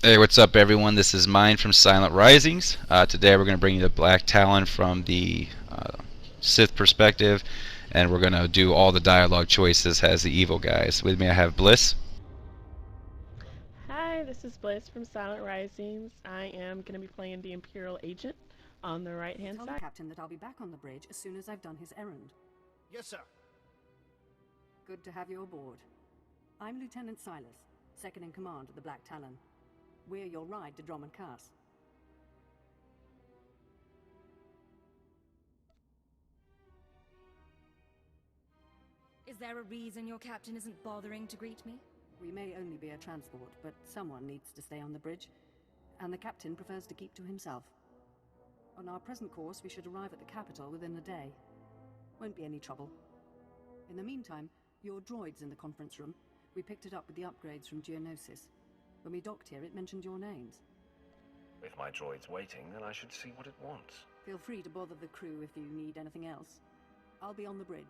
Hey, what's up, everyone? This is Mine from SilentRisings. Today we're going to bring you the Black Talon from the Sith perspective, and we're going to do all the dialogue choices as the evil guys. With me I have Bliss. Hi, this is Bliss from Silent Risings. I am going to be playing the Imperial agent on the right hand Tell the side. captain that I'll be back on the bridge as soon as I've done his errand. Yes, sir. Good to have you aboard. I'm Lieutenant Silas, second in command of the Black Talon. We're your ride to Drummond Cass. Is there a reason your captain isn't bothering to greet me? We may only be a transport, but someone needs to stay on the bridge, and the captain prefers to keep to himself. On our present course, we should arrive at the capital within a day. Won't be any trouble. In the meantime, your droid's in the conference room. We picked it up with the upgrades from Geonosis. When we docked here, it mentioned your names. If my droid's waiting, then I should see what it wants. Feel free to bother the crew if you need anything else. I'll be on the bridge.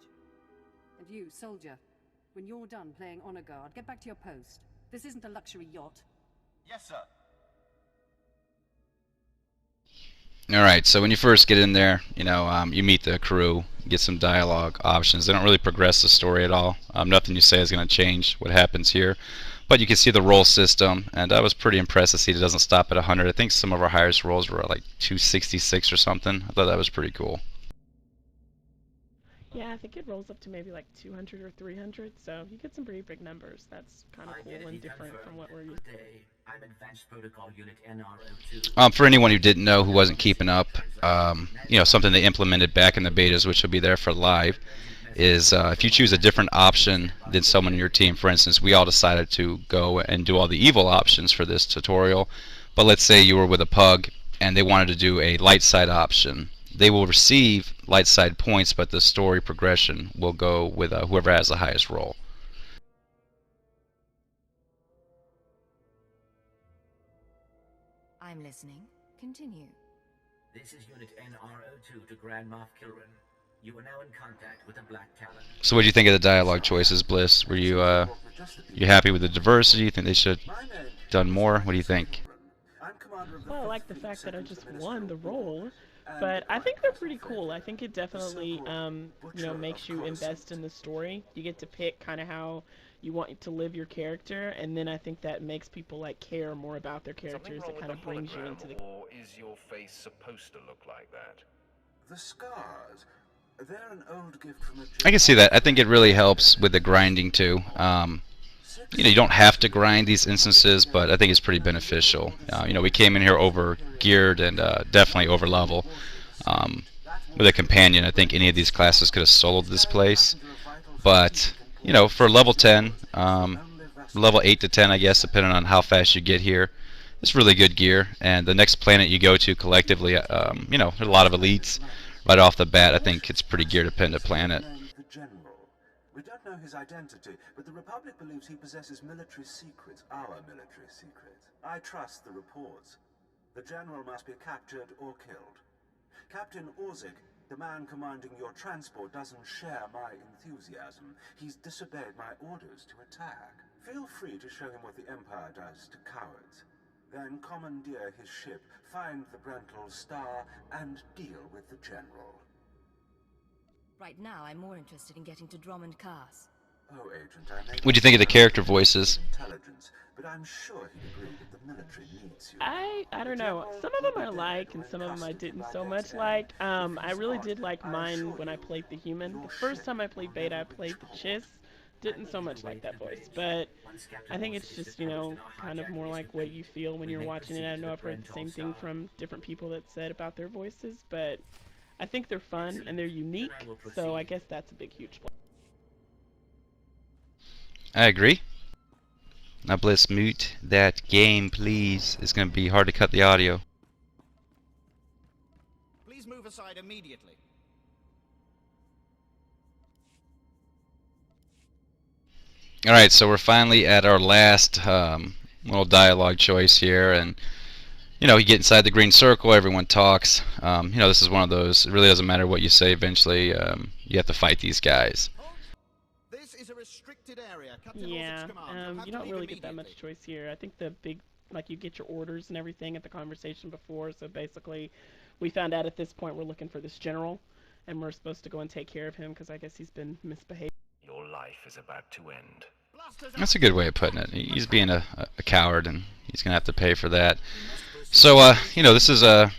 And you, soldier, when you're done playing honor guard, get back to your post. This isn't a luxury yacht. Yes, sir. Alright, so when you first get in there, you meet the crew, get some dialogue options. They don't really progress the story at all. Nothing you say is going to change what happens here. But you can see the roll system, and I was pretty impressed to see it doesn't stop at 100. I think some of our highest rolls were at like 266 or something. I thought that was pretty cool. Yeah, I think it rolls up to maybe like 200 or 300, so you get some pretty big numbers. That's kind of cool and different from what we're used to. I'm Advanced Protocol Unit NRO2. For anyone who didn't know, who wasn't keeping up, something they implemented back in the betas, which will be there for live, is if you choose a different option than someone in your team. For instance, we all decided to go and do all the evil options for this tutorial, but let's say you were with a pug and they wanted to do a light side option. They will receive light side points, but the story progression will go with whoever has the highest roll. I'm listening. Continue. This is Unit NRO2 to Grand Moff Kilran. You are now in contact with the Black Talon. So what do you think of the dialogue choices, Bliss? Were you happy with the diversity? You think they should have done more? What do you think? Well, I like the fact that I just won the role, but I think they're pretty cool. I think it definitely, makes you invest in the story. You get to pick kind of how you want to live your character, and then I think that makes people like care more about their characters. It kind of brings you into the. Or is your face supposed to look like that? The scars, they're an old gift from a I can see that. I think it really helps with the grinding too. You don't have to grind these instances, but I think it's pretty beneficial. We came in here over geared and definitely over level. With a companion, I think any of these classes could have soloed this place, but for level 10, level 8 to 10, I guess, depending on how fast you get here, it's really good gear. And the next planet you go to collectively, there's a lot of elites right off the bat. I think it's a pretty gear dependent planet. The general. We don't know his identity, but the Republic believes he possesses military secrets, our military secrets. I trust the reports. The general must be captured or killed. Captain Orzik, the man commanding your transport, doesn't share my enthusiasm. He's disobeyed my orders to attack. Feel free to show him what the Empire does to cowards. Then commandeer his ship, find the Brental Star, and deal with the general. Right now, I'm more interested in getting to Drummond Cass. Oh, Agent, I may What do you think of the character voices? intelligence, but I'm sure he'd agree that the military needs you. I don't know. Some of them I like, and some of them I didn't so much like. I really did like mine when I played the human. The first time I played beta, I played the Chiss. Didn't so much like that voice, but I think it's just, kind of more like what you feel when you're watching it. I know I've heard the same thing from different people that said about their voices, but I think they're fun and they're unique, so I guess that's a big, huge plus. I agree. Now, Bliss, mute that game, please. It's going to be hard to cut the audio. Please move aside immediately. Alright, so we're finally at our last little dialogue choice here, and you get inside the green circle, everyone talks. This is one of those, it really doesn't matter what you say, eventually you have to fight these guys. This is a restricted area. Captain Yeah, Orsik's command. You'll have you to don't leave really get that immediately. much choice here. I think the big like you get your orders and everything at the conversation before. So basically, we found out at this point we're looking for this general, and we're supposed to go and take care of him because I guess he's been misbehaving. Your life is about to end. That's a good way of putting it. He's being a coward, and he's gonna have to pay for that. So, you know, this is the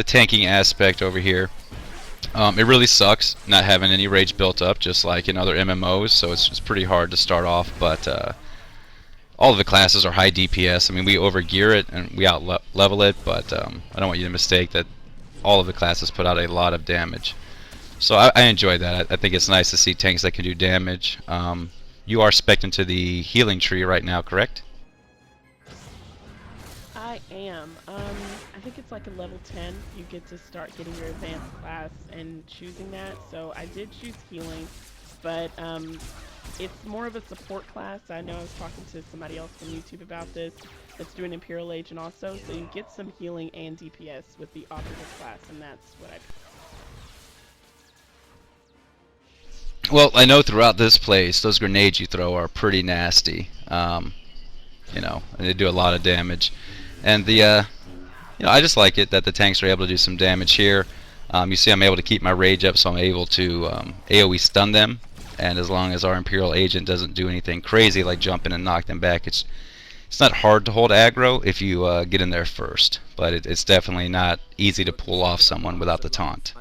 tanking aspect over here. It really sucks not having any rage built up, just like in other MMOs. So it's pretty hard to start off, but all of the classes are high DPS. I mean, we overgear it and we out level it, but I don't want you to mistake that all of the classes put out a lot of damage. So I enjoy that. I think it's nice to see tanks that can do damage. You are spec'd into the healing tree right now, correct? I am. I think it's like a level 10. You get to start getting your advanced class and choosing that. So I did choose healing, but it's more of a support class. I know I was talking to somebody else from YouTube about this that's doing Imperial Agent also. So you get some healing and DPS with the operative class, and that's what I picked. Well, I know throughout this place, those grenades you throw are pretty nasty. You know, and they do a lot of damage. And the, you know, I just like it that the tanks are able to do some damage here. You see I'm able to keep my rage up, so I'm able to AoE stun them. And as long as our Imperial Agent doesn't do anything crazy like jump in and knock them back, it's not hard to hold aggro if you get in there first. But it's definitely not easy to pull off someone without the taunt.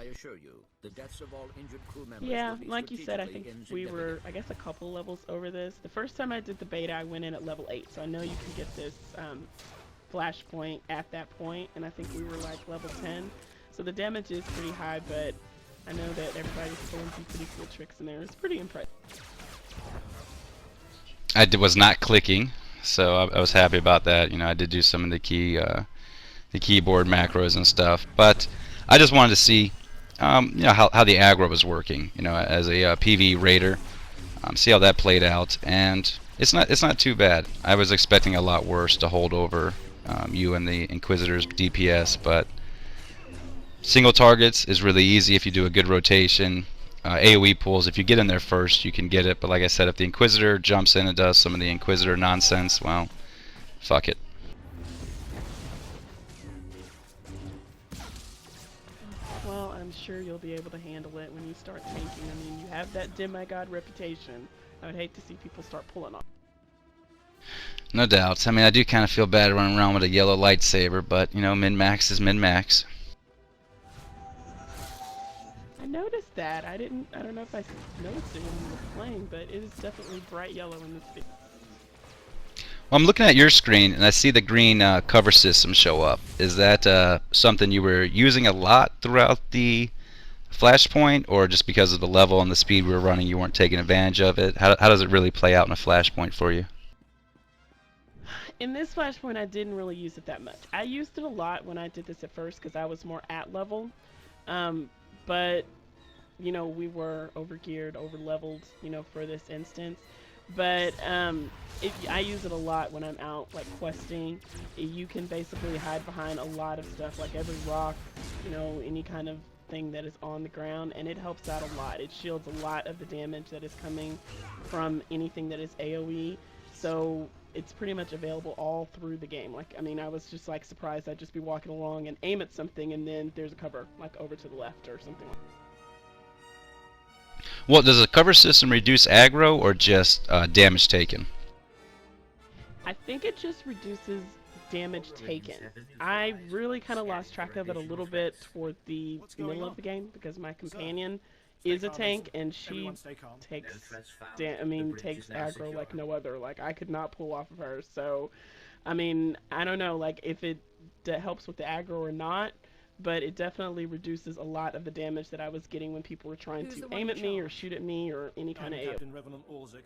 Yeah, like you said, I think we were, I guess, a couple levels over this. The first time I did the beta, I went in at level 8, so I know you can get this Flashpoint at that point, and I think we were like level 10. So the damage is pretty high, but I know that everybody's pulling some pretty cool tricks in there. It's pretty impressive. I was not clicking, so I was happy about that. You know, I did do some of the keyboard macros and stuff, but I just wanted to see you know, how the aggro was working, you know, as a PvE raider. See how that played out, and it's not too bad. I was expecting a lot worse to hold over you and the Inquisitor's DPS, but single targets is really easy if you do a good rotation. AoE pulls, if you get in there first, you can get it, but like I said, if the Inquisitor jumps in and does some of the Inquisitor nonsense, well, fuck it. Well, I'm sure you'll be able to handle it when you start tanking. I mean, you have that demigod reputation. I would hate to see people start pulling off. No doubt. I mean, I do kind of feel bad running around with a yellow lightsaber, but, you know, min-max is min-max. I noticed that. I don't know if I noticed it when you were playing, but it is definitely bright yellow in this video. Well, I'm looking at your screen, and I see the green cover system show up. Is that something you were using a lot throughout the Flashpoint, or just because of the level and the speed we were running, you weren't taking advantage of it? How does it really play out in a Flashpoint for you? In this Flashpoint, I didn't really use it that much. I used it a lot when I did this at first because I was more at level. But, you know, we were overgeared, overleveled, you know, for this instance. But I use it a lot when I'm out, like, questing. You can basically hide behind a lot of stuff, like every rock, you know, any kind of thing that is on the ground, and it helps out a lot. It shields a lot of the damage that is coming from anything that is AoE. So it's pretty much available all through the game. Like, I mean, I was just, like, surprised. I'd just be walking along and aim at something, and then there's a cover, like, over to the left or something like that. Well, does the cover system reduce aggro or just damage taken? I think it just reduces damage taken. I really kind of lost track of it a little bit toward the middle of the game because my companion is a tank and she takes takes aggro like no other. Like, I could not pull off of her. So, I mean, I don't know, like, if it helps with the aggro or not, but it definitely reduces a lot of the damage that I was getting when people were trying to aim at me or shoot at me or any kind of AoE. Captain Revenant Orzik.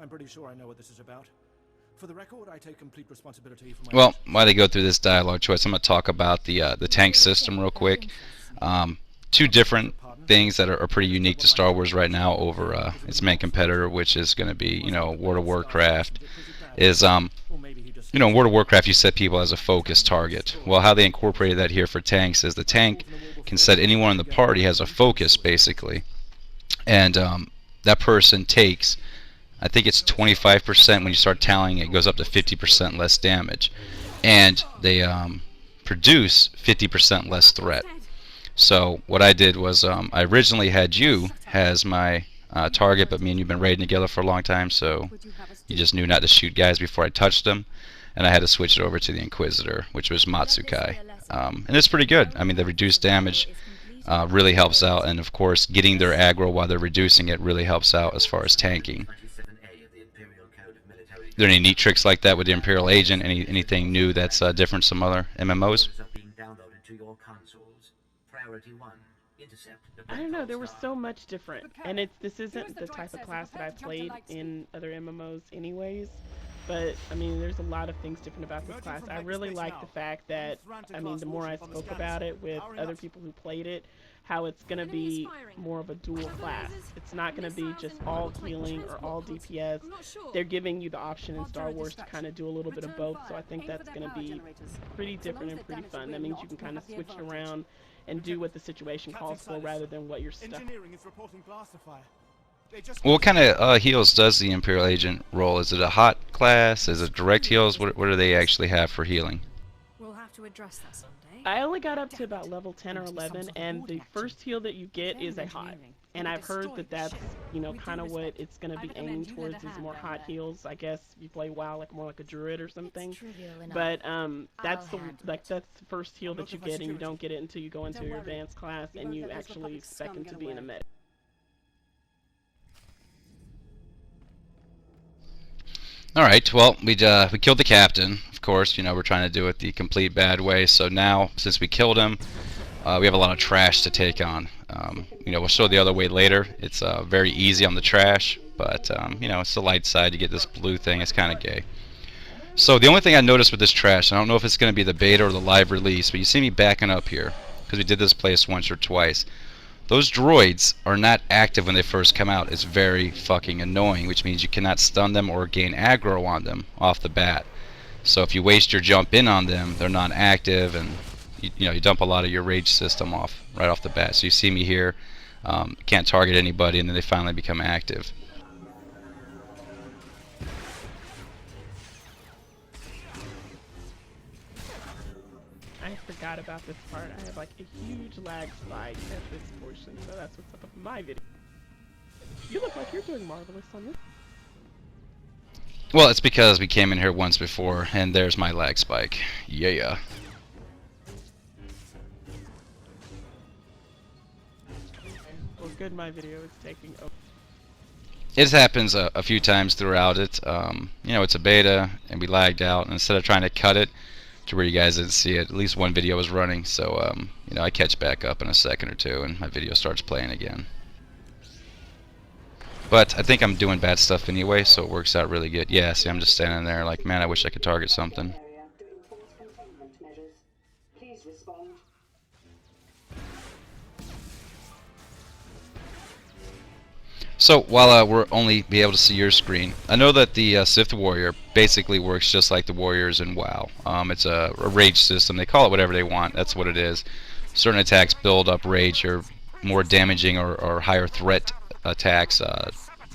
I'm pretty sure I know what this is about. For the record, I take complete responsibility for my... Well, while they go through this dialogue choice, I'm going to talk about the tank system real quick. Two different things that are pretty unique to Star Wars right now over its main competitor, which is going to be, you know, World of Warcraft, is, you know, in World of Warcraft you set people as a focus target. Well, how they incorporated that here for tanks is the tank can set anyone in the party as a focus, basically. And that person takes, I think it's 25% when you start tallying it, goes up to 50% less damage. and they produce 50% less threat. So what I did was I originally had you as my target, but me and you've been raiding together for a long time, so you just knew not to shoot guys before I touched them, and I had to switch it over to the Inquisitor, which was Matsukai. And it's pretty good. I mean, the reduced damage really helps out, and of course getting their aggro while they're reducing it really helps out as far as tanking. Are there any neat tricks like that with the Imperial Agent? Anything new that's different from some other MMOs? I don't know, there was so much different, and this isn't the type of class that I played in other MMOs anyways, but I mean there's a lot of things different about this class. I really like the fact that, I mean, the more I spoke about it with other people who played it, how it's going to be more of a dual class. It's not going to be just all healing or all DPS. They're giving you the option in Star Wars to kind of do a little bit of both, so I think that's going to be pretty different and pretty fun. That means you can kind of switch it around and do what the situation calls for rather than what you're stuck. Well, what kind of heals does the Imperial Agent roll? Is it a hot class? Is it direct heals? What do they actually have for healing? We'll have to address that someday. I only got up to about level 10 or 11, and the first heal that you get is a hot. And I've heard that that's, you know, kind of what it's going to be aimed towards, is more hot heals. I guess if you play WoW like more like a druid or something. But that's the first heal that you get, and you don't get it until you go into your advanced class and you actually second to be in a medic. Alright, well, we killed the captain, of course. You know, we're trying to do it the complete bad way. So now, since we killed him, we have a lot of trash to take on. You know, we'll show the other way later. It's very easy on the trash, but, you know, it's the light side. You get this blue thing. It's kind of gay. So the only thing I noticed with this trash, I don't know if it's going to be the beta or the live release, but you see me backing up here, because we did this place once or twice. Those droids are not active when they first come out. It's very fucking annoying, which means you cannot stun them or gain aggro on them off the bat. So if you waste your jump in on them, they're not active, and you know, you dump a lot of your rage system off right off the bat. So you see me here, can't target anybody, and then they finally become active. I forgot about this part. I have like a huge lag spike at this portion, so that's what's up with my video. You look like you're doing marvelous on this. Well, it's because we came in here once before, and there's my lag spike. Yeah. Well, good, my video is taking over. It happens a few times throughout it. You know, it's a beta, and we lagged out, and instead of trying to cut it to where you guys didn't see it, at least one video was running, so you know, I catch back up in a second or two and my video starts playing again. But I think I'm doing bad stuff anyway, so it works out really good. Yeah, see, I'm just standing there like, man, I wish I could target something. So while we'll only be able to see your screen, I know that the Sith Warrior basically works just like the Warriors in WoW. It's a rage system. They call it whatever they want. That's what it is. Certain attacks build up rage, or more damaging or higher threat attacks,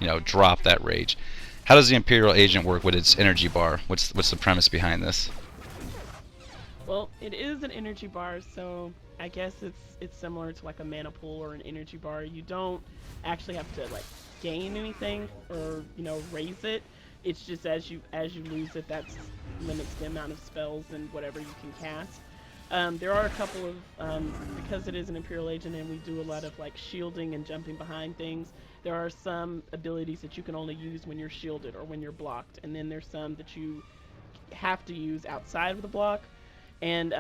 you know, drop that rage. How does the Imperial Agent work with its energy bar? What's the premise behind this? Well, it is an energy bar, so I guess it's similar to like a mana pool or an energy bar. You don't actually have to like gain anything or, you know, raise it. It's just as you lose it, that limits the amount of spells and whatever you can cast. There are a couple of because it is an Imperial Agent and we do a lot of like shielding and jumping behind things, there are some abilities that you can only use when you're shielded or when you're blocked, and then there's some that you have to use outside of the block. And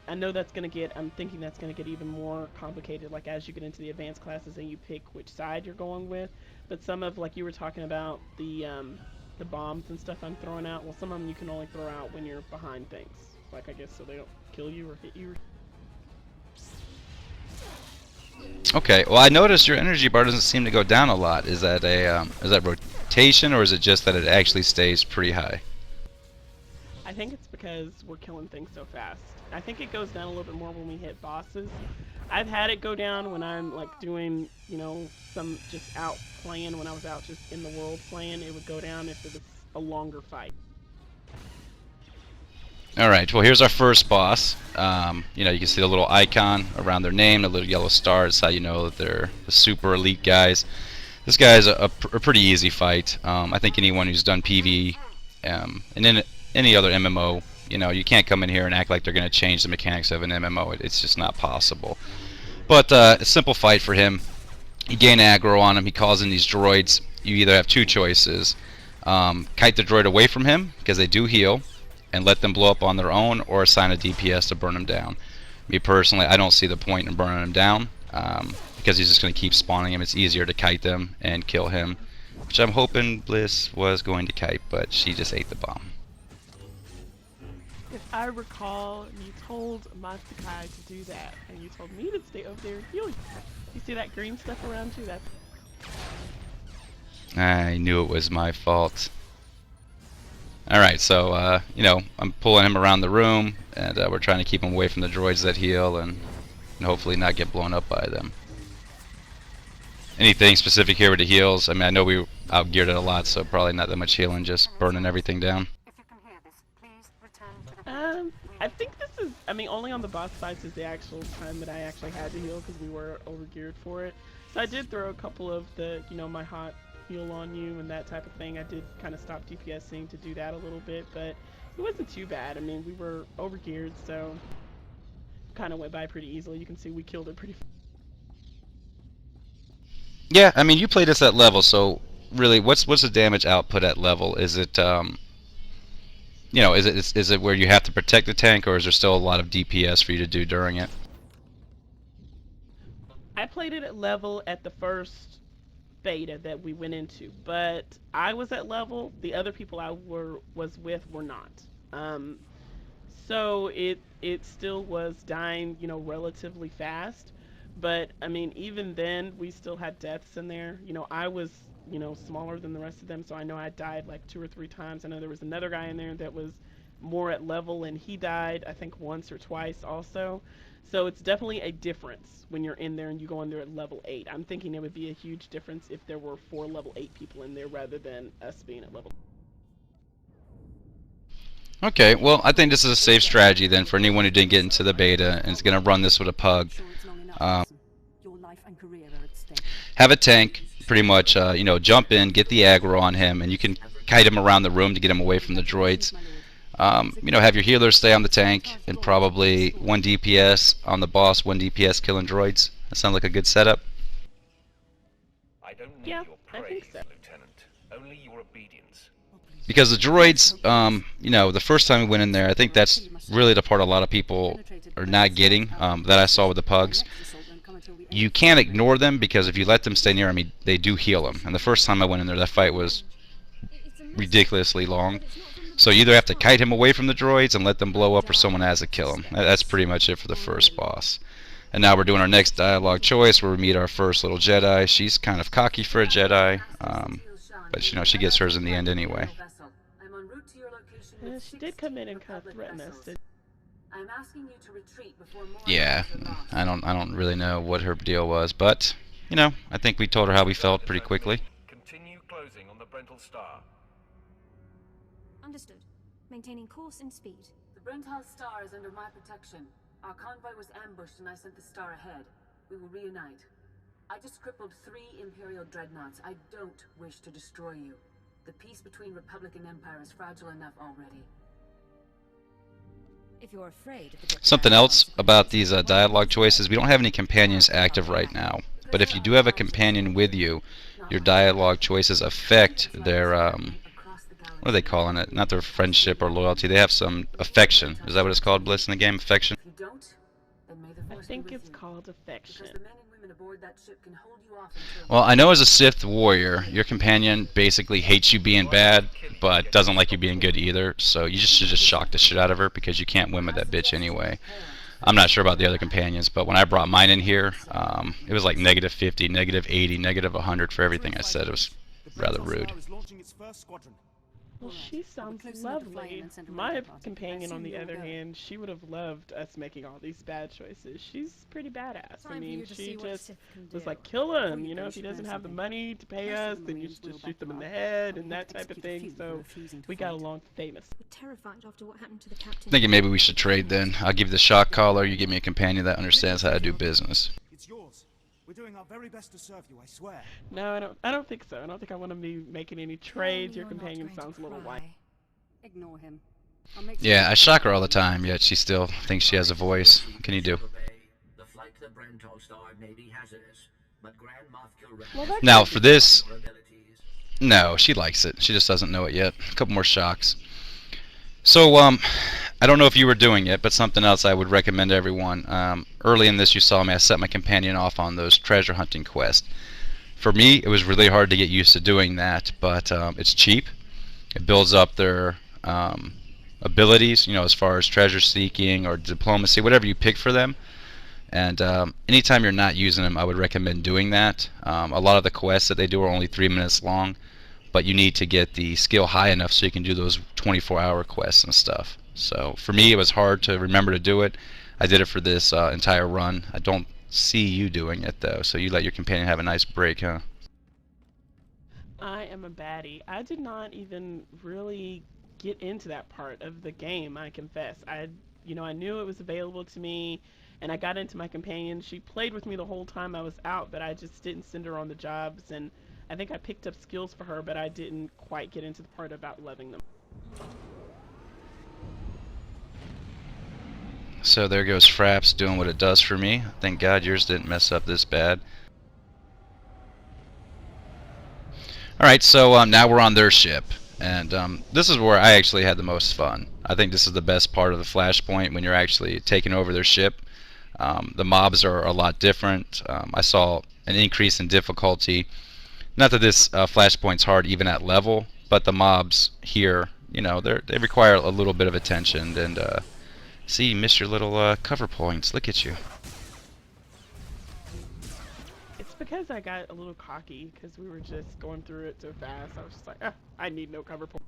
I know that's going to get, I'm thinking that's going to get even more complicated, like as you get into the advanced classes and you pick which side you're going with. But some of, like you were talking about, the bombs and stuff I'm throwing out, well, some of them you can only throw out when you're behind things. Like, I guess, so they don't kill you or hit you. Okay, well, I noticed your energy bar doesn't seem to go down a lot. Is that rotation, or is it just that it actually stays pretty high? I think it's because we're killing things so fast. I think it goes down a little bit more when we hit bosses. I've had it go down when I'm like doing, you know, some just out playing, when I was out just in the world playing. It would go down if it was a longer fight. Alright, well here's our first boss. You know, you can see the little icon around their name, the little yellow star. It's how you know that they're the super elite guys. This guy is a pretty easy fight. I think anyone who's done PvE and then any other MMO, you know, you can't come in here and act like they're going to change the mechanics of an MMO. It's just not possible. But a simple fight for him. You gain aggro on him. He calls in these droids. You either have two choices. Kite the droid away from him, because they do heal, and let them blow up on their own, or assign a DPS to burn them down. Me personally, I don't see the point in burning them down, because he's just going to keep spawning him. It's easier to kite them and kill him, which I'm hoping Bliss was going to kite, but she just ate the bomb. If I recall, you told Mastakai to do that, and you told me to stay over there and heal you. You see that green stuff around you? That's... I knew it was my fault. Alright, so, you know, I'm pulling him around the room, and we're trying to keep him away from the droids that heal, and hopefully not get blown up by them. Anything specific here with the heals? I mean, I know we outgeared it a lot, so probably not that much healing, just burning everything down. I think this is, I mean, only on the boss fights is the actual time that I actually had to heal, because we were overgeared for it. So I did throw a couple of the, you know, my hot heal on you and that type of thing. I did kind of stop DPSing to do that a little bit, but it wasn't too bad. I mean, we were overgeared, so kind of went by pretty easily. You can see we killed it pretty. Yeah, I mean, you played this at level, so really, what's the damage output at level? Is it, you know, is it where you have to protect the tank, or is there still a lot of DPS for you to do during it? I played it at level at the first beta that we went into, but I was at level. The other people I was with were not. So it still was dying, you know, relatively fast. But I mean, even then, we still had deaths in there. You know, I was, you know, smaller than the rest of them, so I know I died like 2 or 3 times. I know there was another guy in there that was more at level, and he died, I think, once or twice also. So it's definitely a difference when you're in there and you go in there at level 8. I'm thinking it would be a huge difference if there were 4 level 8 people in there rather than us being at level. Okay, well, I think this is a safe strategy then for anyone who didn't get into the beta and is going to run this with a pug. Have a tank, pretty much, you know, jump in, get the aggro on him, and you can kite him around the room to get him away from the droids. You know, have your healers stay on the tank, and probably 1 DPS on the boss, 1 DPS killing droids. That sounds like a good setup. I don't need Yeah, your I praise, think so. Lieutenant. Only your obedience. Because the droids, you know, the first time we went in there, I think that's really the part a lot of people are not getting, that I saw with the pugs. You can't ignore them, because if you let them stay near them, they do heal them. And the first time I went in there, that fight was ridiculously long. So you either have to kite him away from the droids and let them blow up, or someone has to kill him. That's pretty much it for the first boss. And now we're doing our next dialogue choice, where we meet our first little Jedi. She's kind of cocky for a Jedi, but you know, she gets hers in the end anyway. She did come in and kind of threaten us. I'm asking you to retreat before more. Yeah, I don't really know what her deal was, but you know, I think we told her how we felt pretty quickly. Continue closing on the Brental Star. Understood. Maintaining course and speed. The Brental Star is under my protection. Our convoy was ambushed and I sent the star ahead. We will reunite. I just crippled 3 Imperial dreadnoughts. I don't wish to destroy you. The peace between Republic and Empire is fragile enough already. If you're afraid of the Something else about these dialogue choices, we don't have any companions active right now. But if you do have a companion with you, your dialogue choices affect their, what are they calling it? Not their friendship or loyalty. They have some affection. Is that what it's called, Bliss, in the game? Affection? I think it's called affection. Well, I know as a Sith warrior, your companion basically hates you being bad, but doesn't like you being good either. So you should just shock the shit out of her, because you can't win with that bitch anyway. I'm not sure about the other companions, but when I brought mine in here, it was like -50, -80, -100 for everything I said. It was rather rude. Well, All right. she Well, sounds we're close enough to flying lovely. and send a My rental party. I companion, on assume the you're all other going. hand, she would have loved us making all these bad choices. She's pretty badass. Time I for mean, you to she see what a just Sith can was do. like, kill Before him, you you know, go, if he should learn doesn't have the something. money to pay Most of us, the then you Marines should will just back shoot them them in the up, head but and we'll that type of execute a thing. few for So refusing to we got fight. along famous. We're terrified after what happened to the captain. Thinking maybe we should trade then. I'll give you the shock collar, you give me a companion that understands how to do business. It's yours. We're doing our very best to serve you, I swear. No, I don't think so. I don't think I want to be making any Tell trades. me Your you're not companion going to sounds a little white. cry. Ignore him. I'll make Yeah, some I shock her all the time, yet she still thinks she has a voice. What can you do? The flight to the Brentol star may be hazardous, but Grand Moff Kilran Well, has that Now could for be this, your abilities. no, she likes it. She just doesn't know it yet. A couple more shocks. So, I don't know if you were doing it, but something else I would recommend to everyone. Early in this, you saw me. I set my companion off on those treasure hunting quests. For me, it was really hard to get used to doing that, but it's cheap. It builds up their abilities, you know, as far as treasure seeking or diplomacy, whatever you pick for them. And anytime you're not using them, I would recommend doing that. A lot of the quests that they do are only 3 minutes long, but you need to get the skill high enough so you can do those 24-hour quests and stuff. So for me, it was hard to remember to do it. I did it for this entire run. I don't see you doing it though, so you let your companion have a nice break, huh? I am a baddie. I did not even really get into that part of the game, I confess. I knew it was available to me, and I got into my companion. She played with me the whole time I was out, but I just didn't send her on the jobs, and I think I picked up skills for her, but I didn't quite get into the part about loving them. So there goes Fraps doing what it does for me. Thank God yours didn't mess up this bad. Alright, so now we're on their ship. And this is where I actually had the most fun. I think this is the best part of the Flashpoint, when you're actually taking over their ship. The mobs are a lot different. I saw an increase in difficulty. Not that this Flashpoint's hard even at level, but the mobs here, you know, they require a little bit of attention. And see, you missed your little cover points. Look at you. It's because I got a little cocky, because we were just going through it so fast. I was just like, I need no cover point.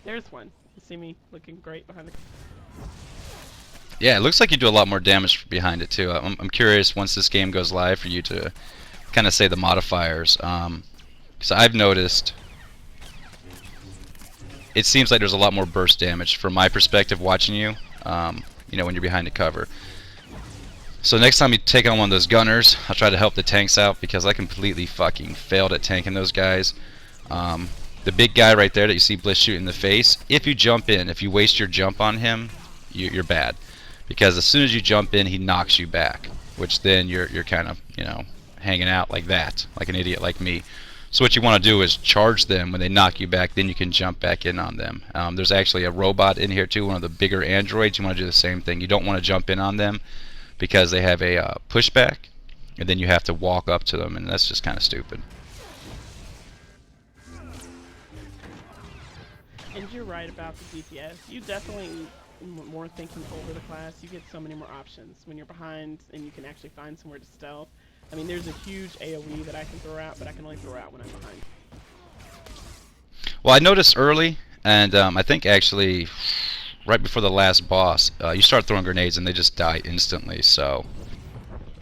There's one. You see me looking great behind the... Yeah, it looks like you do a lot more damage behind it too. I'm curious, once this game goes live, for you to kind of say the modifiers. Because I've noticed it seems like there's a lot more burst damage from my perspective watching you, you know, when you're behind the cover. So next time you take on one of those gunners, I'll try to help the tanks out, because I completely fucking failed at tanking those guys. The big guy right there that you see Bliss shoot in the face, if you jump in, if you waste your jump on him, you're bad. Because as soon as you jump in, he knocks you back, which then you're kind of, you know, hanging out like that, like an idiot like me. So what you want to do is charge them when they knock you back, then you can jump back in on them. There's actually a robot in here too, one of the bigger androids. You want to do the same thing. You don't want to jump in on them because they have a pushback, and then you have to walk up to them, and that's just kind of stupid. And you're right about the DPS. You definitely more thinking over the class. You get so many more options when you're behind, and you can actually find somewhere to stealth. I mean, there's a huge AoE that I can throw out, but I can only throw out when I'm behind. Well, I noticed early, and I think actually right before the last boss, you start throwing grenades and they just die instantly. So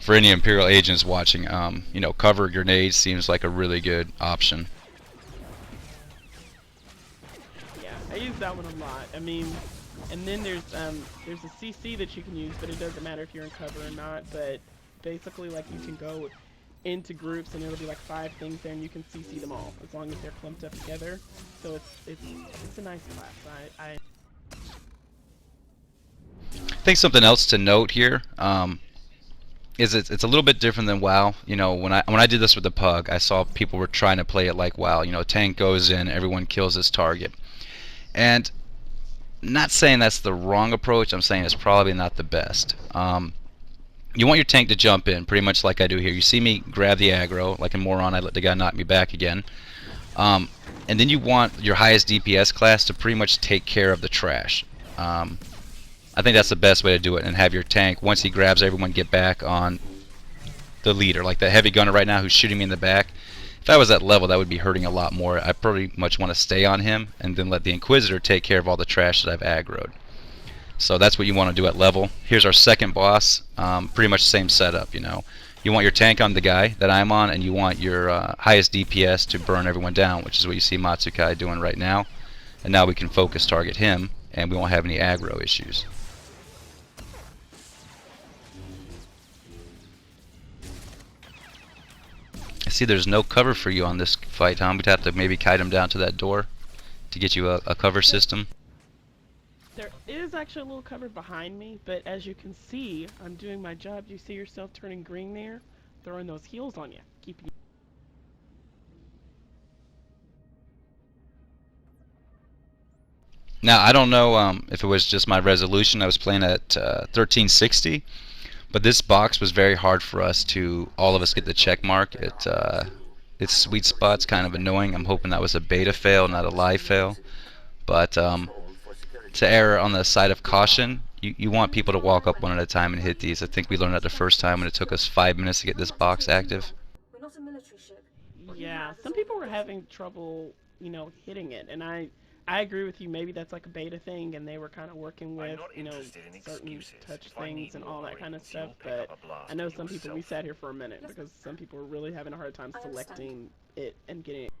for any Imperial agents watching, you know, cover grenades seems like a really good option. Yeah, I use that one a lot. I mean, and then there's a CC that you can use, but it doesn't matter if you're in cover or not. But basically, like, you can go into groups and it'll be like 5 things there, and you can CC them all as long as they're clumped up together. So it's a nice class. I think something else to note here is it's a little bit different than WoW. You know, when I did this with the Pug, I saw people were trying to play it like WoW. You know, tank goes in, everyone kills its target, and not saying that's the wrong approach. I'm saying it's probably not the best. You want your tank to jump in, pretty much like I do here. You see me grab the aggro, like a moron, I let the guy knock me back again. And then you want your highest DPS class to pretty much take care of the trash. I think that's the best way to do it, and have your tank, once he grabs everyone, get back on the leader. Like the heavy gunner right now who's shooting me in the back. If if I was at level, that would be hurting a lot more. I pretty much want to stay on him and then let the Inquisitor take care of all the trash that I've aggroed. So that's what you want to do at level. Here's our second boss. Pretty much the same setup, you know. You want your tank on the guy that I'm on, and you want your highest DPS to burn everyone down, which is what you see Matsukai doing right now. And now we can focus target him, and we won't have any aggro issues. I see there's no cover for you on this fight, Tom. We'd have to maybe kite him down to that door to get you a cover system. There is actually a little cover behind me, but as you can see, I'm doing my job. You see yourself turning green there? Throwing those heals on you. Keeping you. Now, I don't know if it was just my resolution. I was playing at 1360, but this box was very hard for us to, all of us, get the check mark. Its sweet spot's kind of annoying. I'm hoping that was a beta fail, not a live fail. But to err on the side of caution, you want people to walk up one at a time and hit these. I think we learned that the first time when it took us 5 minutes to get this box active. We're not a military ship. Yeah, some people were having trouble, you know, hitting it, and I agree with you. Maybe that's like a beta thing, and they were kind of working with, you know, certain touch things and all that kind of stuff. But I know some people, we sat here for a minute because some people were really having a hard time selecting it and getting it.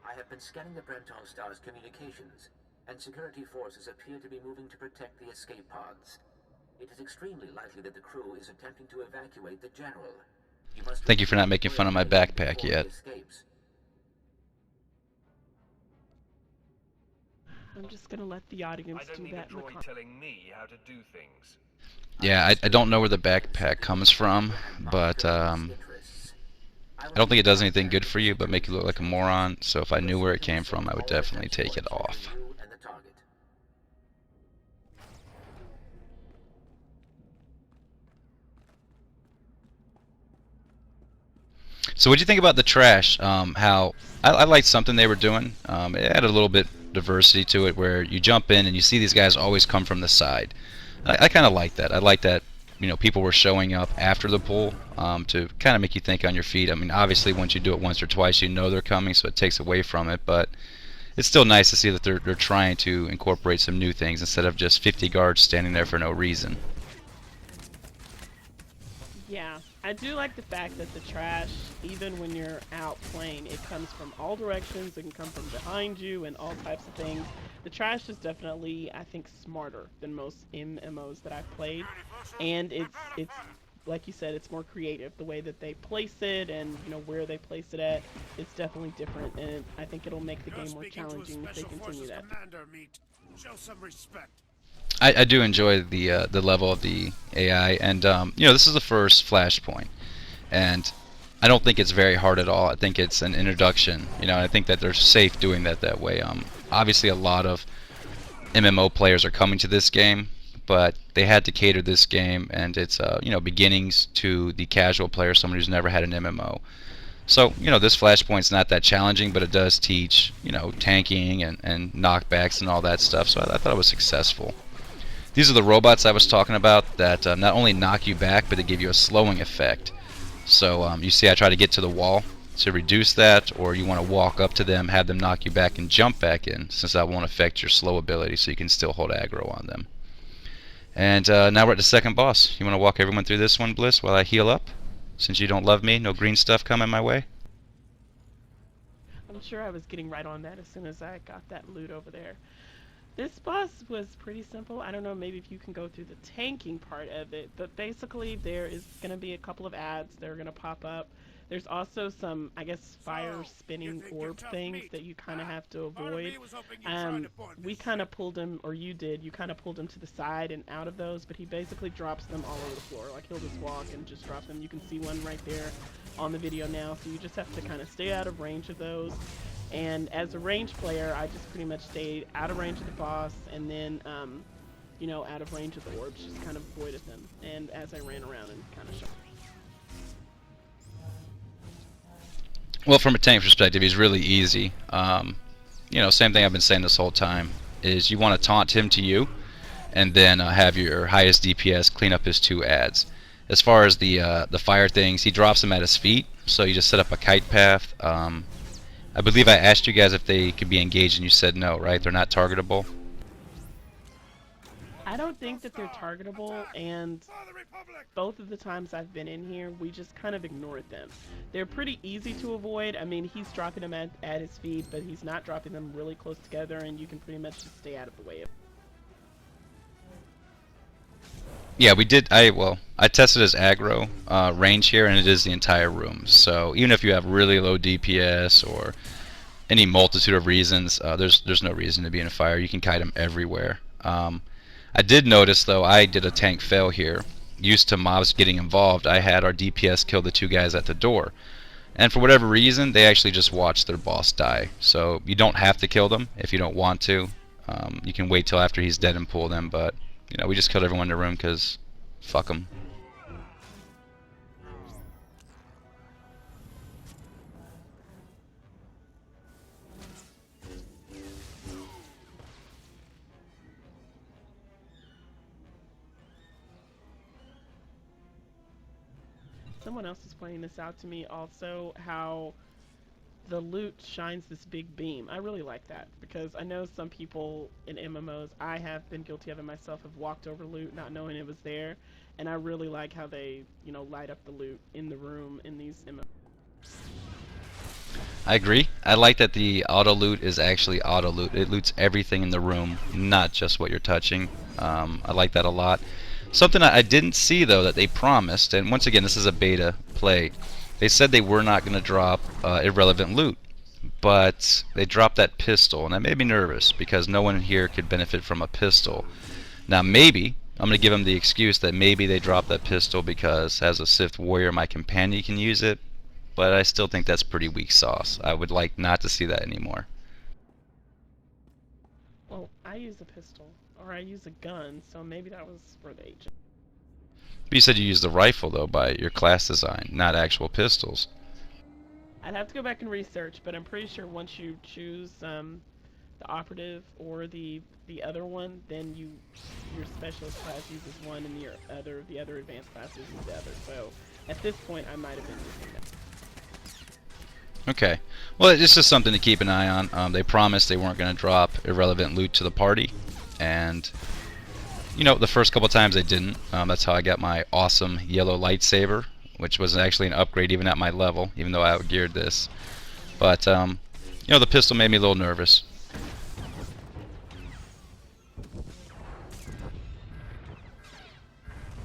I have been scanning the Brenton Star's communications, and security forces appear to be moving to protect the escape pods. It is extremely likely that the crew is attempting to evacuate the General. Thank you for not making fun of my backpack yet. I'm just gonna let the audience do that in the comments. Telling me how to do things. Yeah, I don't know where the backpack comes from, but I don't think it does anything good for you, but make you look like a moron. So if I knew where it came from, I would definitely take it off. So what do you think about the trash? How I liked something they were doing. It had a little bit diversity to it, where you jump in and you see these guys always come from the side. I kind of like that. I like that, you know, people were showing up after the pull to kind of make you think on your feet. I mean, obviously once you do it once or twice, you know they're coming, so it takes away from it. But it's still nice to see that they're trying to incorporate some new things instead of just 50 guards standing there for no reason. Yeah, I do like the fact that the trash, even when you're out playing, it comes from all directions. It can come from behind you and all types of things. The trash is definitely, I think, smarter than most MMOs that I've played, and it's like you said, it's more creative. The way that they place it and, you know, where they place it at, it's definitely different, and I think it'll make the game more challenging if they continue that. Show some respect. I do enjoy the level of the AI, and you know, this is the first Flashpoint, and I don't think it's very hard at all. I think it's an introduction, you know, and I think that they're safe doing that way. Obviously a lot of MMO players are coming to this game, but they had to cater this game, and it's you know, beginnings to the casual player, someone who's never had an MMO. So, you know, this Flashpoint's not that challenging, but it does teach, you know, tanking and knockbacks and all that stuff, so I thought it was successful. These are the robots I was talking about that not only knock you back, but they give you a slowing effect. So you see I try to get to the wall to reduce that, or you want to walk up to them, have them knock you back and jump back in, since that won't affect your slow ability, so you can still hold aggro on them. And now we're at the second boss. You want to walk everyone through this one, Bliss, while I heal up? Since you don't love me, no green stuff coming my way? I'm sure I was getting right on that as soon as I got that loot over there. This boss was pretty simple. I don't know, maybe if you can go through the tanking part of it, but basically there is going to be a couple of ads that are going to pop up. There's also some, I guess, fire spinning orb things that you kind of have to avoid. We kind of pulled him, or you did, you kind of pulled him to the side and out of those, but he basically drops them all over the floor. Like, he'll just walk and just drop them. You can see one right there on the video now, so you just have to kind of stay out of range of those. And as a range player, I just pretty much stayed out of range of the boss, and then, you know, out of range of the orbs, just kind of avoided them. And as I ran around and kind of shot. Well, from a tank perspective, he's really easy. You know, same thing I've been saying this whole time, is you want to taunt him to you, and then have your highest DPS clean up his 2 ads. As far as the fire things, he drops them at his feet, So you just set up a kite path. I believe I asked you guys if they could be engaged, and you said no, right? They're not targetable. I don't think that they're targetable, and both of the times I've been in here, we just kind of ignored them. They're pretty easy to avoid. I mean, he's dropping them at his feet, but he's not dropping them really close together, and you can pretty much just stay out of the way. Yeah, we did. I tested his aggro range here, and it is the entire room. So even if you have really low DPS or any multitude of reasons, there's no reason to be in a fire. You can kite him everywhere. I did notice, though, I did a tank fail here. Used to mobs getting involved, I had our DPS kill the 2 guys at the door. And for whatever reason, they actually just watched their boss die. So you don't have to kill them if you don't want to. You can wait till after he's dead and pull them, but you know, we just killed everyone in the room because fuck them. Someone else is pointing this out to me also, how the loot shines this big beam. I really like that, because I know some people in MMOs, I have been guilty of it myself, have walked over loot not knowing it was there, and I really like how they, you know, light up the loot in the room in these MMOs. I agree. I like that the auto loot is actually auto loot. It loots everything in the room, not just what you're touching. I like that a lot. Something I didn't see, though, that they promised, and once again, this is a beta play. They said they were not going to drop irrelevant loot, but they dropped that pistol, and that made me nervous because no one here could benefit from a pistol. Now, maybe I'm going to give them the excuse that maybe they dropped that pistol because as a Sith warrior, my companion can use it, but I still think that's pretty weak sauce. I would like not to see that anymore. Well, I use a pistol, or I use a gun, so maybe that was for the agent. But you said you used the rifle, though, by your class design, not actual pistols. I'd have to go back and research, but I'm pretty sure once you choose the operative or the other one, then your specialist class uses one, and the other advanced class uses the other. So at this point, I might have been using that. Okay. Well, it's just something to keep an eye on. They promised they weren't going to drop irrelevant loot to the party, and you know, the first couple times they didn't. That's how I got my awesome yellow lightsaber, which was actually an upgrade even at my level, even though I outgeared this. But you know, the pistol made me a little nervous.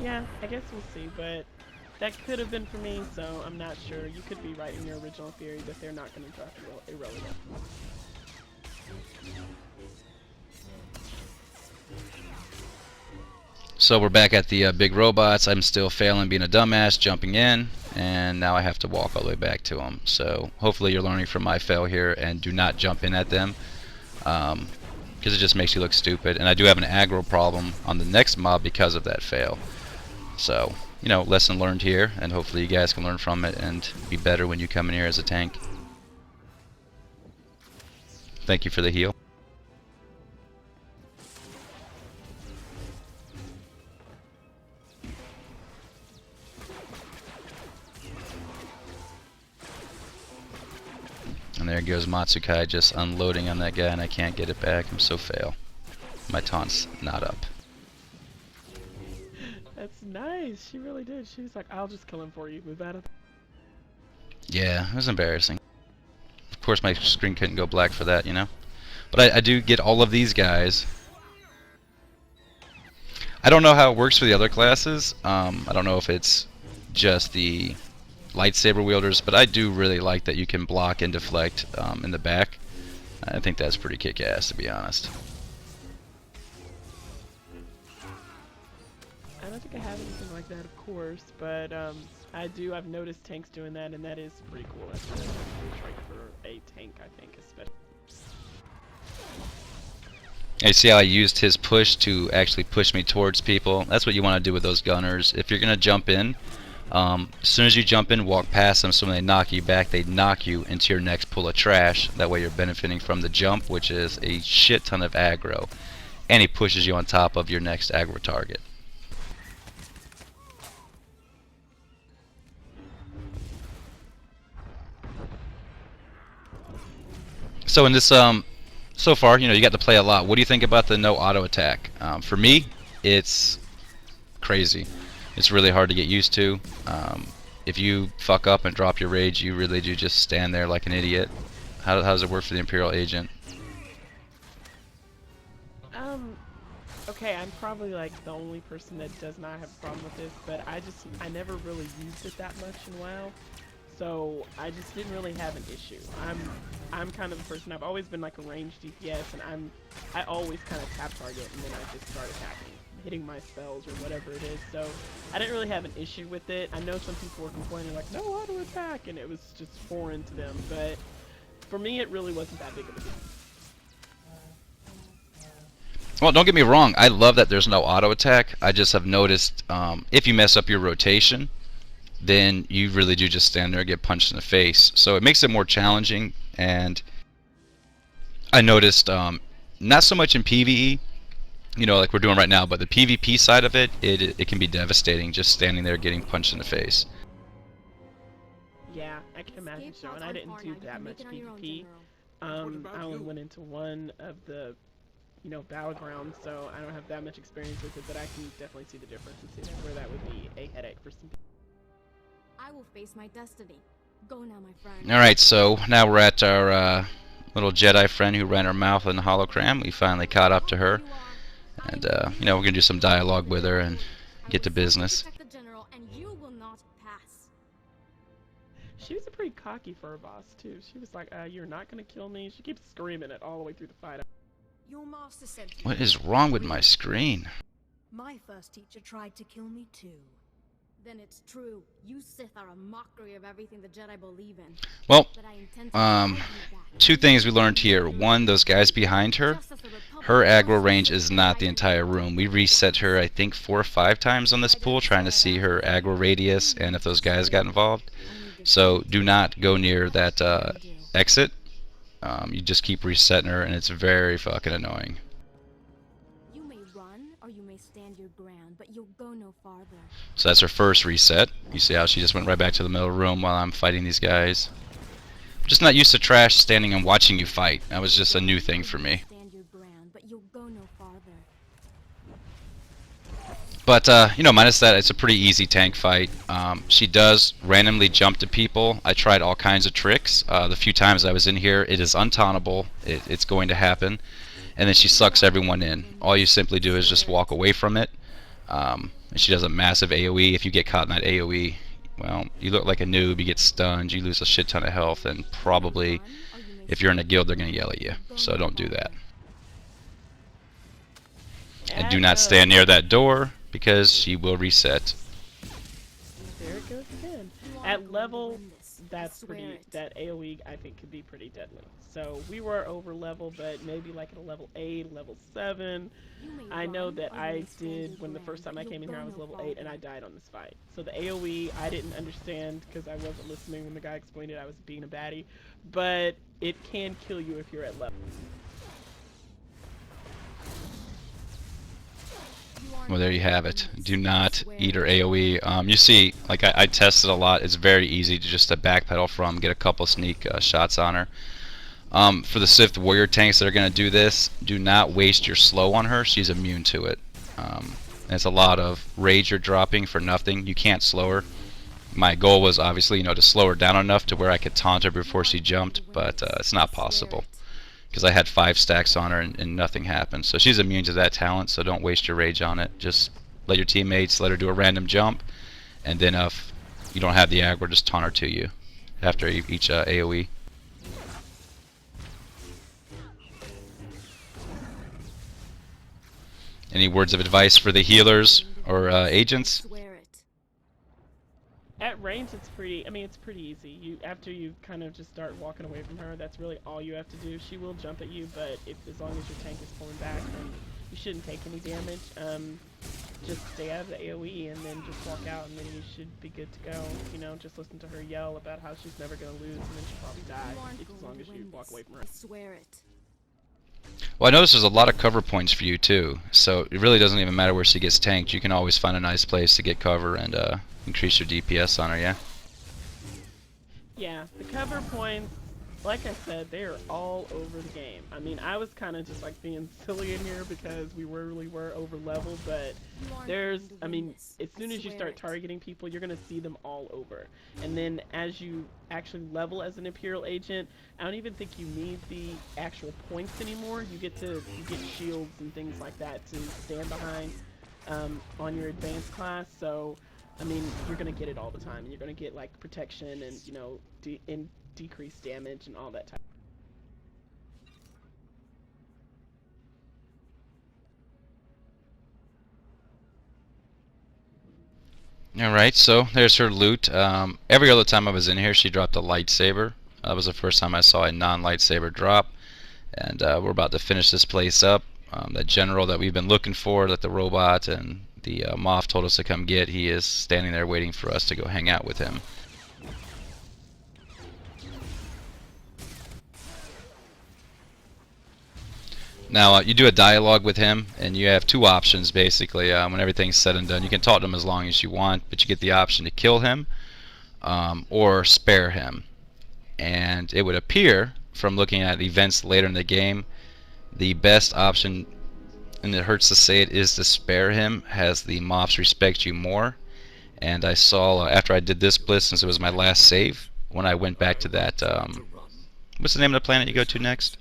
Yeah, I guess we'll see, but that could have been for me, so I'm not sure. You could be right in your original theory that they're not going to drop irrelevant. So we're back at the big robots. I'm still failing being a dumbass, jumping in, and now I have to walk all the way back to them. So hopefully you're learning from my fail here and do not jump in at them, because it just makes you look stupid. And I do have an aggro problem on the next mob because of that fail. So, you know, lesson learned here, and hopefully you guys can learn from it and be better when you come in here as a tank. Thank you for the heal. And there goes Matsukai just unloading on that guy, and I can't get it back. I'm so fail. My taunt's not up. That's nice. She really did. She was like, I'll just kill him for you. Move out of. Yeah, it was embarrassing. Of course my screen couldn't go black for that, you know. But I do get all of these guys. I don't know how it works for the other classes. I don't know if it's just the lightsaber wielders, but I do really like that you can block and deflect in the back. I think that's pretty kick-ass, to be honest. I don't think I have anything like that, of course, but I've noticed tanks doing that, and that is pretty cool. That's a cool trait for a tank, I think, especially. You see how I used his push to actually push me towards people? That's what you want to do with those gunners. If you're going to jump in, as soon as you jump in, walk past them, so when they knock you back, they knock you into your next pull of trash. That way you're benefiting from the jump, which is a shit ton of aggro. And he pushes you on top of your next aggro target. So in this so far, you know, you got to play a lot. What do you think about the no auto attack? For me, it's crazy. It's really hard to get used to. If you fuck up and drop your rage, you really do just stand there like an idiot. How does it work for the Imperial agent? Okay, I'm probably like the only person that does not have a problem with this, but I never really used it that much in WoW, so I just didn't really have an issue. I'm kind of the person, I've always been like a ranged DPS, and I always kind of tap target and then I just start attacking, hitting my spells or whatever it is, so I didn't really have an issue with it. I know some people were complaining like, no auto attack, and it was just foreign to them, but for me it really wasn't that big of a deal. Well, don't get me wrong, I love that there's no auto attack. I just have noticed if you mess up your rotation, then you really do just stand there and get punched in the face. So it makes it more challenging, and I noticed not so much in PvE, you know, like we're doing right now, but the PvP side of it, it can be devastating just standing there getting punched in the face. Yeah, I can imagine so, and I didn't do that much PvP. I only went into one of the, you know, battlegrounds, so I don't have that much experience with it, but I can definitely see the difference and see where that would be a headache for some people. I will face my destiny. Go now, my friend. Alright, so now we're at our little Jedi friend who ran her mouth in the hologram. We finally caught up to her, and you know, we're gonna do some dialogue with her and get to business. She was a pretty cocky fur boss too. She was like, you're not gonna kill me. She keeps screaming it all the way through the fight. Your master sent you. What is wrong with my screen? My first teacher tried to kill me too. Then it's true. You Sith are a mockery of everything the Jedi believe in. Well, But I intend to two things we learned here. One, those guys behind her, her aggro range is not the entire room. We reset her, I think, 4 or 5 times on this pool, trying to see her aggro radius and if those guys got involved. So do not go near that exit. You just keep resetting her, and it's very fucking annoying. You may run or you may stand your ground, but you'll go no farther. So that's her first reset. You see how she just went right back to the middle of the room while I'm fighting these guys. I'm just not used to trash standing and watching you fight. That was just a new thing for me. But, you know, minus that, it's a pretty easy tank fight. She does randomly jump to people. I tried all kinds of tricks. The few times I was in here, it is untauntable. It's going to happen. And then she sucks everyone in. All you simply do is just walk away from it. And she does a massive AoE. If you get caught in that AoE, well, you look like a noob, you get stunned, you lose a shit ton of health, and probably, if you're in a guild, they're going to yell at you. So don't do that. And do not stand near that door, because she will reset. There it goes again. At level, that AoE I think could be pretty deadly. So we were over level, but maybe like at a level 8, level 7. I know that I did, when the first time I came in here I was level 8 and I died on this fight. So the AoE I didn't understand because I wasn't listening when the guy explained it. I was being a baddie. But it can kill you if you're at level. Well, there you have it. Do not eat her AoE. You see, like I tested a lot. It's very easy to just backpedal from, get a couple sneak shots on her. For the Sith warrior tanks that are going to do this, do not waste your slow on her. She's immune to it. It's a lot of rage you're dropping for nothing. You can't slow her. My goal was obviously, you know, to slow her down enough to where I could taunt her before she jumped, but it's not possible. Because I had 5 stacks on her and nothing happened. So she's immune to that talent, so don't waste your rage on it. Just let your teammates let her do a random jump, and then if you don't have the aggro, just taunt her to you after each AoE. Any words of advice for the healers or agents? At range, it's pretty. I mean, it's pretty easy. After you kind of just start walking away from her, that's really all you have to do. She will jump at you, but as long as your tank is pulling back, then you shouldn't take any damage. Just stay out of the AoE and then just walk out, and then you should be good to go. You know, just listen to her yell about how she's never gonna lose, and then she'll probably die as long as you walk away from her. I swear it. Well, I noticed there's a lot of cover points for you too, so it really doesn't even matter where she gets tanked. You can always find a nice place to get cover and increase your DPS on her, yeah? Yeah, the cover points like I said, they are all over the game. I mean, I was kind of just like being silly in here because we really were over leveled, but there's, I mean, as soon as you start targeting people, you're gonna see them all over. And then as you actually level as an Imperial agent, I don't even think you need the actual points anymore. You get shields and things like that to stand behind on your advanced class. So, I mean, you're gonna get it all the time. You're gonna get like protection and, you know, decreased damage and all that type. Alright, so there's her loot. Every other time I was in here, she dropped a lightsaber. That was the first time I saw a non-lightsaber drop. And we're about to finish this place up. That general that we've been looking for, that the robot and the Moff told us to come get, he is standing there waiting for us to go hang out with him. Now, you do a dialogue with him, and you have two options, basically, when everything's said and done. You can talk to him as long as you want, but you get the option to kill him or spare him. And it would appear, from looking at events later in the game, the best option, and it hurts to say it, is to spare him, has the Moffs respect you more. And I saw, after I did this blitz, since it was my last save, when I went back to that, what's the name of the planet you go to next?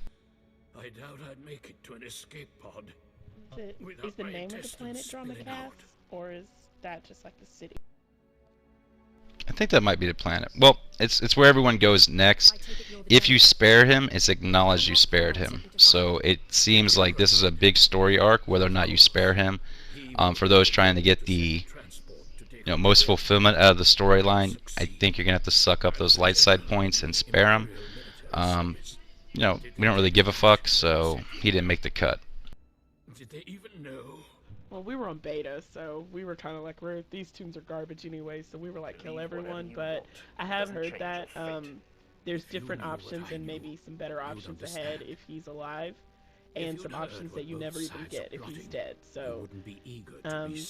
I doubt I'd make it to an escape pod. Is the name of the planet Dramacast, or is that just like the city? I think that might be the planet. Well, it's where everyone goes next. If you spare him, it's acknowledged you spared him. So it seems like this is a big story arc, whether or not you spare him. For those trying to get the most fulfillment out of the storyline, I think you're gonna have to suck up those light side points and spare him. We don't really give a fuck, so he didn't make the cut. Did they even know? Well, we were on beta, so we were kind of like, these tunes are garbage anyway, so we were like, kill everyone. But I have heard that there's different options and maybe some better options ahead if he's alive, and some options that you never even get if he's dead. So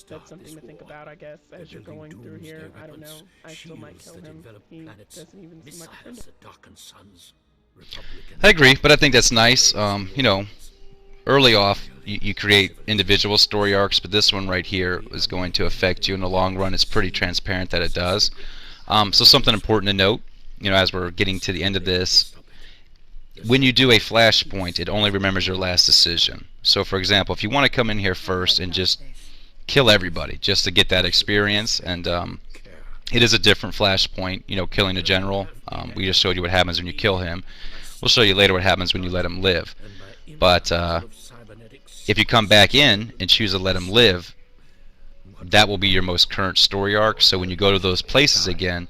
that's something to think about, I guess, as you're going through here. I don't know. I still might kill him. He doesn't even seem like a friend. I agree, but I think that's nice. Early off, you create individual story arcs, but this one right here is going to affect you in the long run. It's pretty transparent that it does. So something important to note, as we're getting to the end of this, when you do a flashpoint, it only remembers your last decision. So for example, if you want to come in here first and just kill everybody, just to get that experience, and it is a different flashpoint, killing a general. We just showed you what happens when you kill him. We'll show you later what happens when you let him live. But if you come back in and choose to let him live, that will be your most current story arc. So when you go to those places again,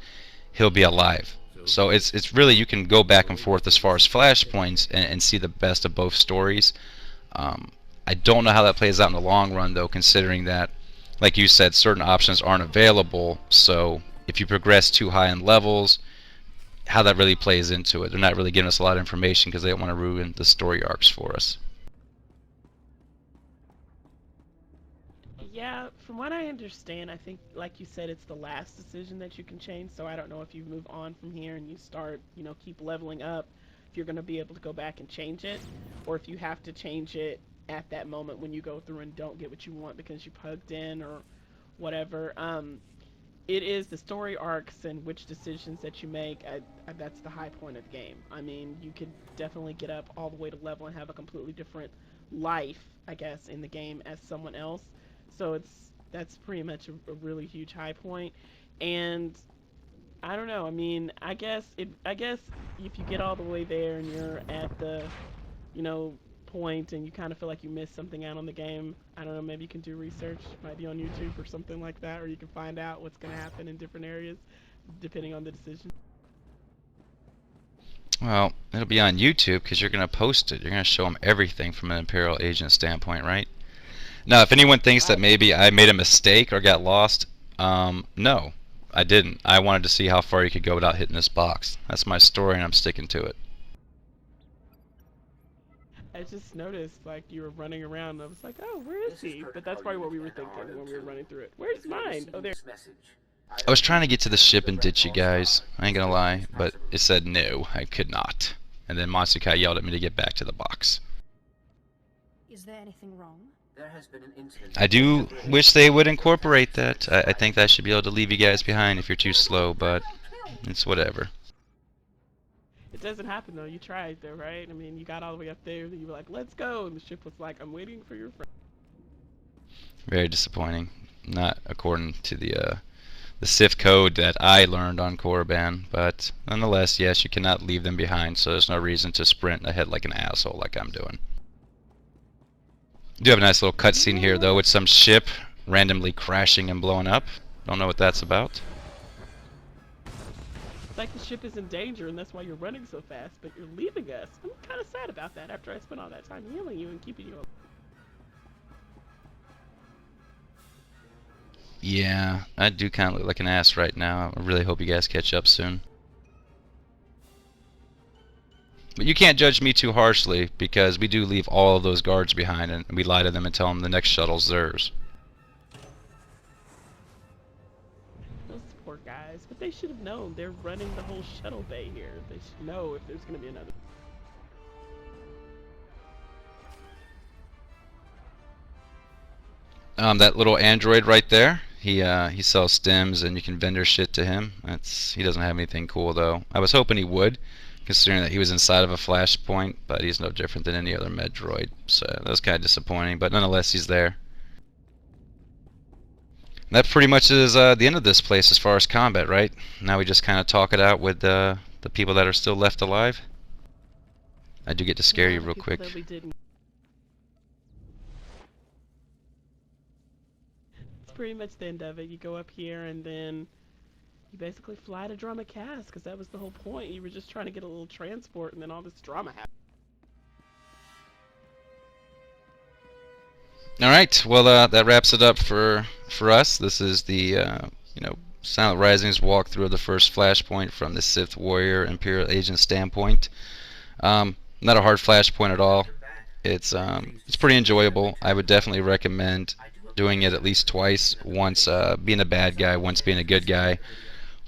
he'll be alive. So it's really, you can go back and forth as far as flashpoints and see the best of both stories. I don't know how that plays out in the long run, though, considering that, like you said, certain options aren't available. So if you progress too high in levels, how that really plays into it. They're not really giving us a lot of information because they don't want to ruin the story arcs for us. Yeah, from what I understand, I think, like you said, it's the last decision that you can change. So I don't know if you move on from here and you start, keep leveling up, if you're going to be able to go back and change it, or if you have to change it at that moment when you go through and don't get what you want because you plugged in or whatever. It is the story arcs and which decisions that you make, that's the high point of the game. I mean, you could definitely get up all the way to level and have a completely different life, I guess, in the game as someone else. So that's pretty much a really huge high point. And I don't know, I mean, I guess if you get all the way there and you're at the, point and you kind of feel like you missed something out on the game, I don't know, maybe you can do research, might be on YouTube or something like that, or you can find out what's going to happen in different areas depending on the decision. Well, it'll be on YouTube because you're going to post it. You're going to show them everything from an Imperial agent standpoint, right? Now, if anyone thinks that maybe I made a mistake or got lost, no, I didn't. I wanted to see how far you could go without hitting this box. That's my story, and I'm sticking to it. I just noticed, like, you were running around, and I was like, oh, where is he? But that's probably what we were thinking when we were running through it. Where's mine? Oh, there. I was trying to get to the ship and ditch you guys, I ain't gonna lie, but it said no, I could not. And then Matsukai yelled at me to get back to the box. Is there anything wrong? There has been an incident. I do wish they would incorporate that. I think I should be able to leave you guys behind if you're too slow, but it's whatever. It doesn't happen though. You tried though, right? I mean, you got all the way up there, and you were like, "Let's go," and the ship was like, "I'm waiting for your friend." Very disappointing. Not according to the Sith code that I learned on Korriban, but nonetheless, yes, you cannot leave them behind. So there's no reason to sprint ahead like an asshole like I'm doing. Do have a nice little cutscene here though, with some ship randomly crashing and blowing up. Don't know what that's about. It's like the ship is in danger, and that's why you're running so fast. But you're leaving us. I'm kind of sad about that. After I spent all that time healing you and keeping you. Yeah, I do kind of look like an ass right now. I really hope you guys catch up soon. But you can't judge me too harshly, because we do leave all of those guards behind, and we lie to them and tell them the next shuttle's theirs. Those poor guys. But they should have known. They're running the whole shuttle bay here. They should know if there's going to be another. That little android right there, he sells stims, and you can vendor shit to him. He doesn't have anything cool though. I was hoping he would, considering that he was inside of a Flashpoint, but he's no different than any other med droid. So that was kind of disappointing, but nonetheless, he's there. And that pretty much is the end of this place as far as combat, right? Now we just kind of talk it out with the people that are still left alive. I do get to scare you real quick. Pretty much the end of it. You go up here and then you basically fly to Drama Cast, because that was the whole point. You were just trying to get a little transport, and then all this drama happened. All right, well that wraps it up for us. This is the SilentRisings walkthrough of the first Flashpoint from the Sith Warrior Imperial agent standpoint. Not a hard Flashpoint at all. It's pretty enjoyable. I would definitely recommend doing it at least twice. Once being a bad guy, once being a good guy.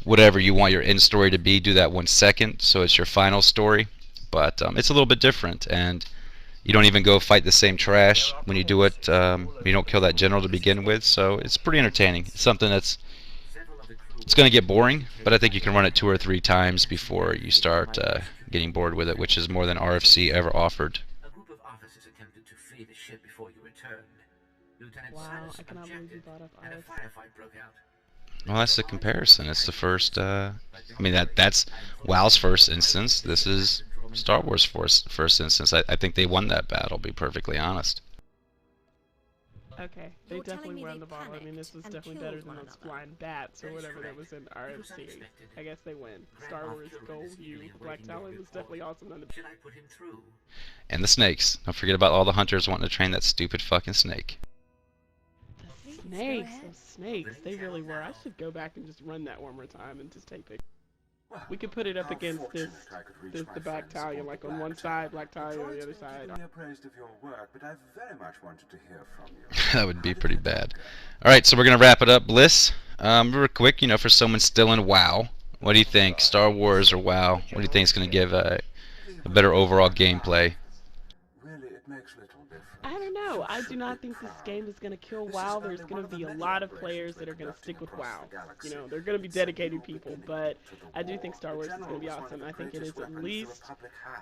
Whatever you want your end story to be, do that 1 second, so it's your final story. But it's a little bit different, and you don't even go fight the same trash when you do it. You don't kill that general to begin with, so it's pretty entertaining. It's something it's going to get boring, but I think you can run it 2 or 3 times before you start getting bored with it, which is more than RFC ever offered. A group of officers attempted to flee the ship before you returned. Lieutenant Wow, Silas I cannot believe you objected, brought up and a RFC. firefight broke out. Well, that's the comparison. It's the first. I mean, that's WoW's first instance. This is Star Wars' first instance. I think they won that battle. Be perfectly honest. Okay, they You're definitely telling me were on they the ball. I mean, this was panicked and definitely better killed than one those another. flying bats or whatever that was in RFC. I guess they win. Star Wars Gold U Black Talon was definitely awesome. Should I put him through? And the snakes. Don't forget about all the hunters wanting to train that stupid fucking snake. Snakes, those snakes, they really were. I should go back and just run that one more time and just take pictures. We could put it up against the Black Talon, like on one side, Black Talon on the other side. Appraised of your work, but I very much wanted to hear from you. That would be pretty bad. Alright, so we're going to wrap it up. Bliss, real quick, for someone still in WoW, what do you think? Star Wars or WoW? What do you think is going to give a better overall gameplay? Really, it makes little difference. I don't know. I do not think this game is going to kill WoW. There's going to be a lot of players that are going to stick with WoW. They're going to be dedicated people, but I do think Star Wars is going to be awesome. I think it is at least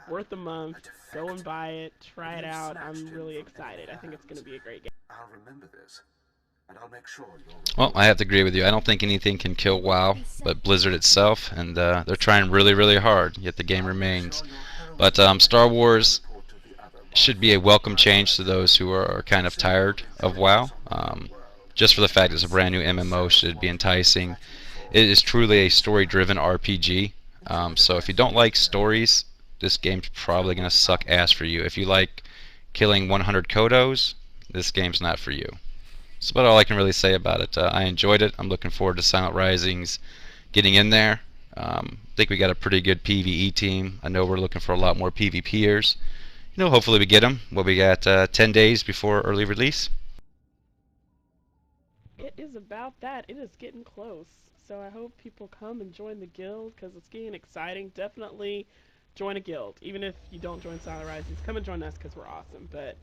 worth a month. Go and buy it. Try it out. I'm really excited. I think it's going to be a great game. I'll remember this, and I'll make sure you're... Well, I have to agree with you. I don't think anything can kill WoW but Blizzard itself, and they're trying really, really hard, yet the game remains. But Star Wars should be a welcome change to those who are kind of tired of WoW. Just for the fact it's a brand new MMO should be enticing. It is truly a story-driven RPG. So if you don't like stories, this game's probably going to suck ass for you. If you like killing 100 Kodos, this game's not for you. That's about all I can really say about it. I enjoyed it. I'm looking forward to Silent getting in there. I think we got a pretty good PvE team. I know we're looking for a lot more PvPers. Hopefully we get them. Well, we got 10 days before early release. It is about that. It is getting close. So I hope people come and join the guild because it's getting exciting. Definitely join a guild. Even if you don't join SilentRisings, come and join us because we're awesome. But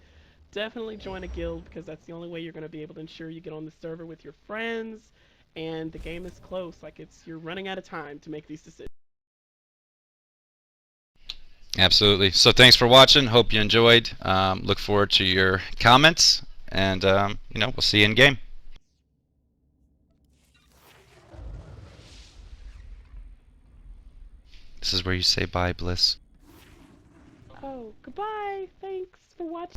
definitely join a guild because that's the only way you're going to be able to ensure you get on the server with your friends. And the game is close. Like you're running out of time to make these decisions. Absolutely. So thanks for watching. Hope you enjoyed. Look forward to your comments, and we'll see you in game. This is where you say bye, Bliss. Oh, goodbye. Thanks for watching.